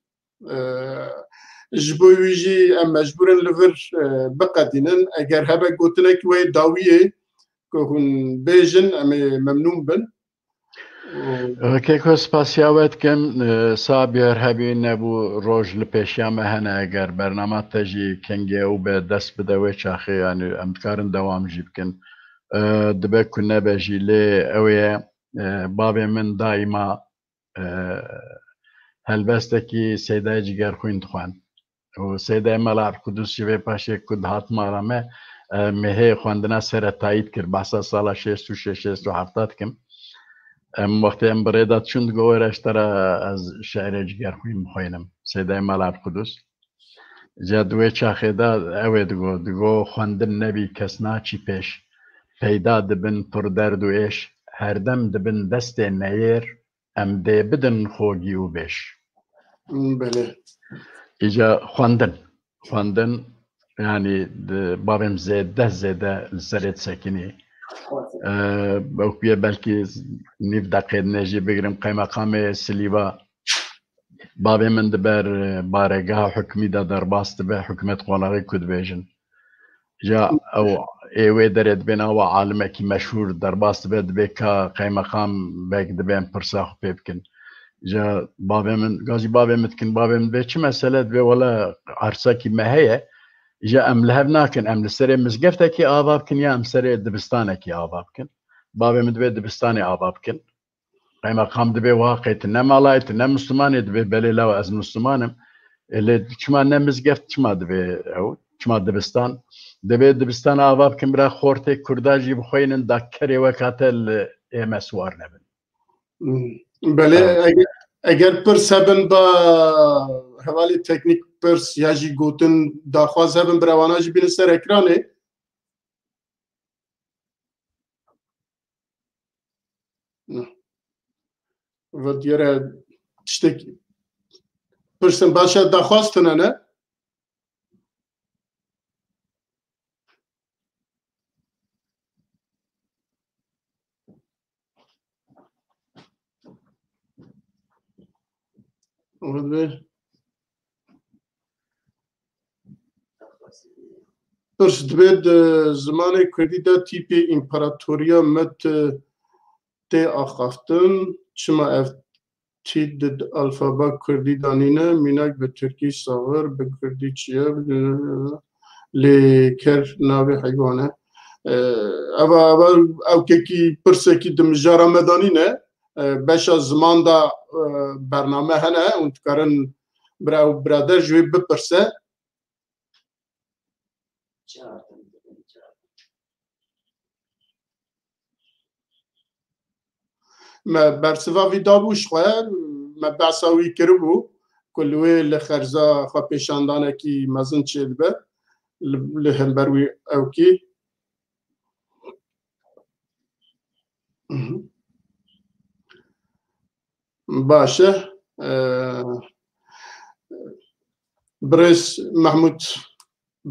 جبویجی ام مجبورن لور بقدینن اگر هبه گوتنک وی داویه که هون بیجن ام ممنون بن که سپاسیاوت کم سابیر هبی نبو روز لپیشیا مهنه اگر برنامه تجی کنگه او به دست بدوی چاخه یعنی امتکارن دوام جیب کن دبه کنه بجی لی اوی بابی من دائما هلبسته سیدای جگر خویند خوان و سیدای ملار قدوس جوی پاشه کد هات مارمه مهه خواندنا سر تایید کرد بحثا سالا 6 کم وقتی ام بریدات چند گوه رشتره از شعر جگر خویم خوینم سیدای ملار قدوس جدوی چاخه دا اوه دگو خواندن نبی کس ناچی پیش پیدا دبن پر درد و ایش هر دم دبن دست نیر ام دی بدن خوگی و بیش بله ایجا خواندن yani babam zede لسرت سکنی بوکیه belki نیف دقیقه نجی بگیرم قیمقام سلیوا babam من دبر بارگاه حکمی دا درباست به حکمت قانونی کد بیجن جا او ایوه درد بین او عالمه کی مشهور درباست به دبی که قیمقام بگ دبیم پرساخ پیبکن جا babam گازی babam تکن babam به چه مسئله دبی ولا عرصه کی مهیه جا ام لهب ناکن ام لسری مزگفته کی آباب کن یا ام سری دبستانه کی آباب کن babam دبی دبستانی آباب کن قیمقام دبی واقعیت نه مالایت نه مسلمانی دبی بلی لو از مسلمانم اللي چما نه مزگفت چما دبی او چما دبستان دبی دبستان آباب کن برا خورته کرداجی بخوینن دکری وکاتل مسوار نبن بله اگر پرس هبن با حوالی تکنیک پرس یا جی گوتن داخواز هبن براوانا جی بین سر اکرانه و دیره تشتکی پرسن باشه دخواستنه نه پرس دبید زمان کردی دا تیپ امپراتوریا مت تی آخافتن چما اف تید الفابا کردی دانینه میناک به ترکی ساور به کردی چیه لی کر ناوی حیوانه او که پرسه که دمجاره مدانینه بشا زمان دا برنامه هنه اون تکارن برادر جوی بپرسه ما برسوا وی دابوش خواه ما بحثاوی کربو کلوی لخرزا خواه پیشاندانه کی مزن چید به لهمبروی او کی باشه برس محمود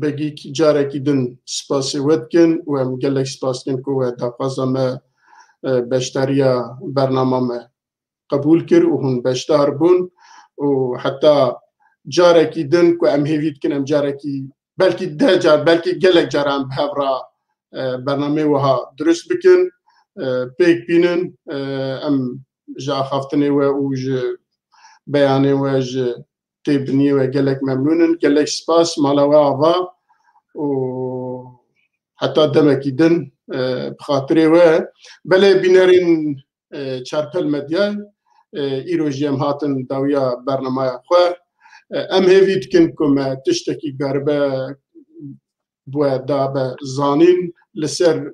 بگی که جاره کی دن سپاسی ود کن و هم گلک سپاس کن که و دقازه ما بشتریا برنامه ما قبول کر و هن بشتر بون و حتی جاره کی دن که ام هیوید کنم جاره کی بلکه ده جار بلکه گلک جاره هم بهورا برنامه وها درست بکن پیک بینن ام جا خافتنی و جا بیانی و جا تبنی و گلک ممنونن گلک سپاس مالا و آوا و حتی دمکی دن بخاطره و بله بینرین چارپل مدیا ایروژی هم هاتن داویا برنامه خواه ام هیوید کن کم تشتکی گربه بوید دا به زانین لسر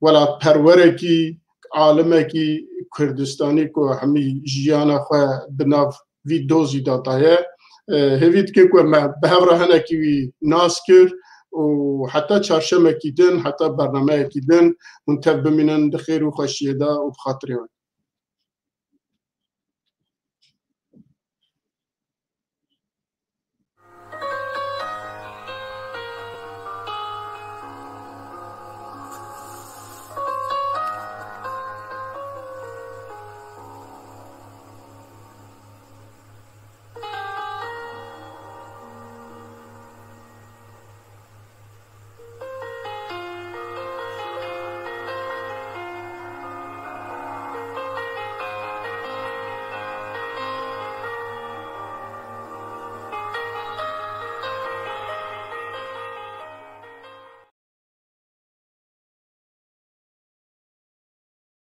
ولا پروره کی عالمه کی کردستانی کو همی جیانا خواه بناف وی دوزی داتایه هیوید که ما به هفره کی ناس کر و حتی چهارشنبه کی دن حتی برنامه کی دن منتب بمینن دخیر و خوشیه دا و بخاطره